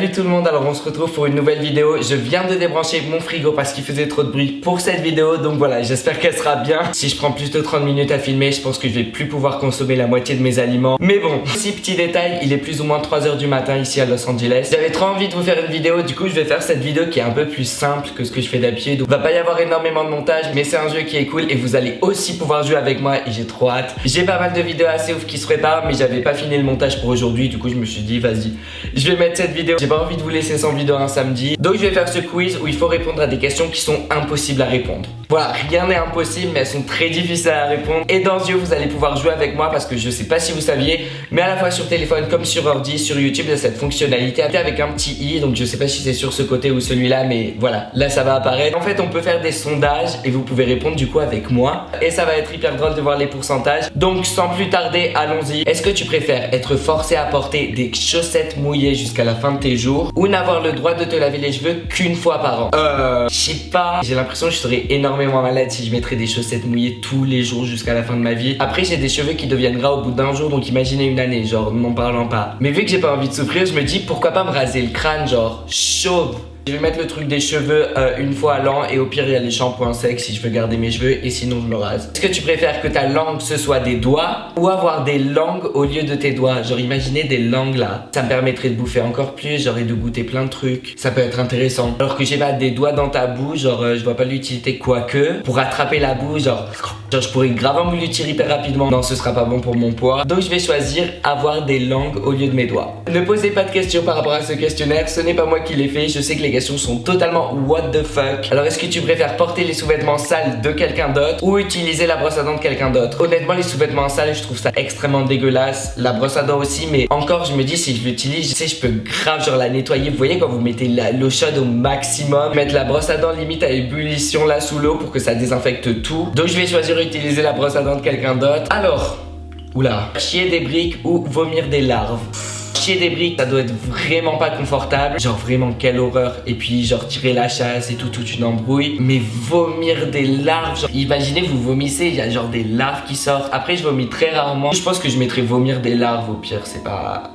Salut tout le monde, alors on se retrouve pour une nouvelle vidéo. Je viens de débrancher mon frigo parce qu'il faisait trop de bruit pour cette vidéo. Donc voilà, j'espère qu'elle sera bien. Si je prends plus de 30 minutes à filmer, je pense que je vais plus pouvoir consommer la moitié de mes aliments. Mais bon, aussi petit détail, il est plus ou moins 3 h du matin ici à Los Angeles. J'avais trop envie de vous faire une vidéo, du coup je vais faire cette vidéo qui est un peu plus simple que ce que je fais d'habitude. Il va pas y avoir énormément de montage, mais c'est un jeu qui est cool et vous allez aussi pouvoir jouer avec moi et j'ai trop hâte. J'ai pas mal de vidéos assez ouf qui se préparent, mais j'avais pas fini le montage pour aujourd'hui. Du coup je me suis dit vas-y, je vais mettre cette vidéo. J'ai pas envie de vous laisser sans vidéo un samedi. Donc je vais faire ce quiz où il faut répondre à des questions qui sont impossibles à répondre. Voilà, rien n'est impossible, mais elles sont très difficiles à répondre. Et dans ce jeu, vous allez pouvoir jouer avec moi parce que je sais pas si vous saviez, mais à la fois sur téléphone comme sur ordi, sur YouTube, il y a cette fonctionnalité avec un petit i. Donc je sais pas si c'est sur ce côté ou celui-là, mais voilà, là ça va apparaître. En fait, on peut faire des sondages et vous pouvez répondre du coup avec moi. Et ça va être hyper drôle de voir les pourcentages. Donc sans plus tarder, allons-y. Est-ce que tu préfères être forcé à porter des chaussettes mouillées jusqu'à la fin de tes jours ou n'avoir le droit de te laver les cheveux qu'une fois par an? Je sais pas. J'ai l'impression que je serais énormément malade si je mettrais des chaussettes mouillées tous les jours jusqu'à la fin de ma vie. Après, j'ai des cheveux qui deviennent gras au bout d'un jour, donc imaginez une année, genre n'en parlant pas. Mais vu que j'ai pas envie de souffrir, je me dis pourquoi pas me raser le crâne, genre chauve. Je vais mettre le truc des cheveux une fois à l'an et au pire il y a les shampoings secs si je veux garder mes cheveux et sinon je me rase. Est-ce que tu préfères que ta langue ce soit des doigts ou avoir des langues au lieu de tes doigts? Genre imaginez des langues là, ça me permettrait de bouffer encore plus, j'aurais de goûter plein de trucs, ça peut être intéressant. Alors que j'ai pas des doigts dans ta bouche, genre je vois pas l'utilité quoique pour attraper la bouche, genre je pourrais grave en l'utiliser hyper rapidement. Non, ce sera pas bon pour mon poids. Donc je vais choisir avoir des langues au lieu de mes doigts. Ne posez pas de questions par rapport à ce questionnaire, ce n'est pas moi qui l'ai fait. Je sais que les questions sont totalement what the fuck. Alors est-ce que tu préfères porter les sous-vêtements sales de quelqu'un d'autre ou utiliser la brosse à dents de quelqu'un d'autre? Honnêtement, les sous-vêtements sales, je trouve ça extrêmement dégueulasse. La brosse à dents aussi, mais encore je me dis si je l'utilise, je sais je peux grave genre la nettoyer. Vous voyez quand vous mettez l'eau chaude au maximum, mettre la brosse à dents limite à ébullition là sous l'eau pour que ça désinfecte tout. Donc je vais choisir utiliser la brosse à dents de quelqu'un d'autre. Alors, oula, chier des briques ou vomir des larves? Chier des briques, ça doit être vraiment pas confortable. Genre vraiment quelle horreur. Et puis genre tirer la chasse et tout, toute une embrouille. Mais vomir des larves, genre imaginez vous vomissez, il y a genre des larves qui sortent. Après je vomis très rarement. Je pense que je mettrais vomir des larves au pire, c'est pas...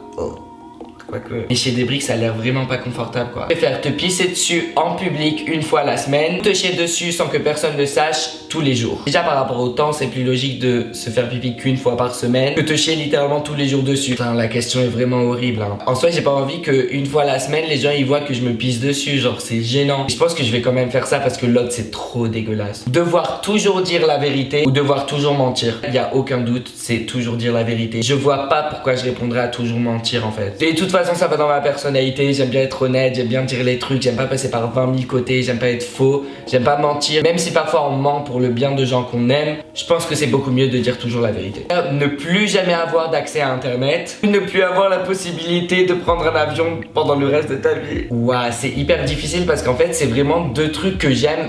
Quoique. Mais chez des briques, ça a l'air vraiment pas confortable quoi. Je préfère te pisser dessus en public une fois la semaine, te chier dessus sans que personne ne sache tous les jours. Déjà par rapport au temps, c'est plus logique de se faire pipi qu'une fois par semaine que te chier littéralement tous les jours dessus. Putain, la question est vraiment horrible hein. En soi, j'ai pas envie qu'une fois la semaine, les gens ils voient que je me pisse dessus, genre c'est gênant. Je pense que je vais quand même faire ça parce que l'autre c'est trop dégueulasse. Devoir toujours dire la vérité ou devoir toujours mentir. Il y a aucun doute, c'est toujours dire la vérité. Je vois pas pourquoi je répondrais à toujours mentir en fait. Et de toute façon, ça va dans ma personnalité, j'aime bien être honnête, j'aime bien dire les trucs, j'aime pas passer par 20 000 côtés, j'aime pas être faux, j'aime pas mentir. Même si parfois on ment pour le bien de gens qu'on aime, je pense que c'est beaucoup mieux de dire toujours la vérité. Ne plus jamais avoir d'accès à internet, ne plus avoir la possibilité de prendre un avion pendant le reste de ta vie. Ouah, c'est hyper difficile parce qu'en fait c'est vraiment deux trucs que j'aime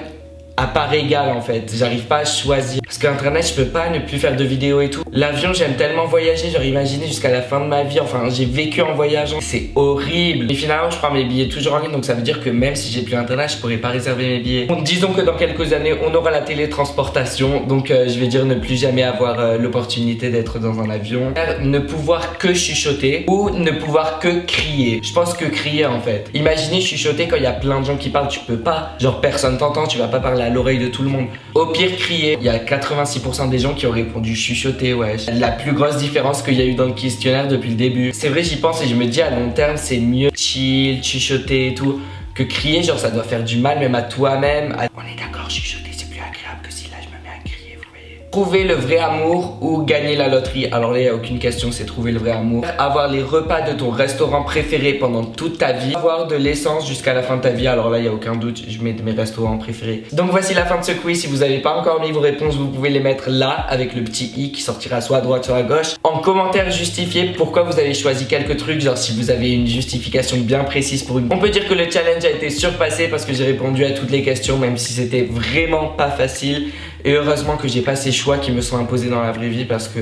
à part égale en fait, j'arrive pas à choisir. Parce qu'internet je peux pas ne plus faire de vidéos et tout. L'avion j'aime tellement voyager, genre imaginez jusqu'à la fin de ma vie, enfin j'ai vécu en voyageant, c'est horrible. Et finalement je prends mes billets toujours en ligne, donc ça veut dire que même si j'ai plus internet je pourrais pas réserver mes billets. Donc disons que dans quelques années on aura la télétransportation, donc je vais dire ne plus jamais avoir l'opportunité d'être dans un avion. Ne pouvoir que chuchoter ou ne pouvoir que crier. Je pense que crier en fait. Imaginez chuchoter quand il y a plein de gens qui parlent, tu peux pas, genre personne t'entend, tu vas pas parler à l'oreille de tout le monde. Au pire crier. Il y a 86% des gens qui ont répondu chuchoter, ouais. La plus grosse différence qu'il y a eu dans le questionnaire depuis le début. C'est vrai, j'y pense et je me dis à long terme c'est mieux chill, chuchoter et tout que crier, genre ça doit faire du mal même à toi-même. On est d'accord, chuchoter c'est plus agréable que si là je me mets à crier, vous voyez. Trouver le vrai amour ou gagner la loterie. Alors là il n'y a aucune question, c'est trouver le vrai amour. Avoir les repas de ton restaurant préféré pendant toute ta vie. Avoir de l'essence jusqu'à la fin de ta vie. Alors là il n'y a aucun doute, je mets mes restaurants préférés. Donc voici la fin de ce quiz. Si vous n'avez pas encore mis vos réponses, vous pouvez les mettre là avec le petit i qui sortira soit à droite soit à gauche. En commentaire justifiez pourquoi vous avez choisi quelques trucs, genre si vous avez une justification bien précise pour une... On peut dire que le challenge a été surpassé parce que j'ai répondu à toutes les questions même si c'était vraiment pas facile. Et heureusement que j'ai pas ces choix qui me sont imposés dans la vraie vie parce que...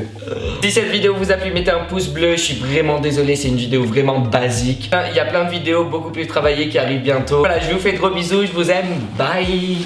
Si cette vidéo vous a plu, mettez un pouce bleu. Je suis vraiment désolé, c'est une vidéo vraiment basique. Il y a plein de vidéos beaucoup plus travaillées qui arrivent bientôt. Voilà, je vous fais de gros bisous, je vous aime. Bye.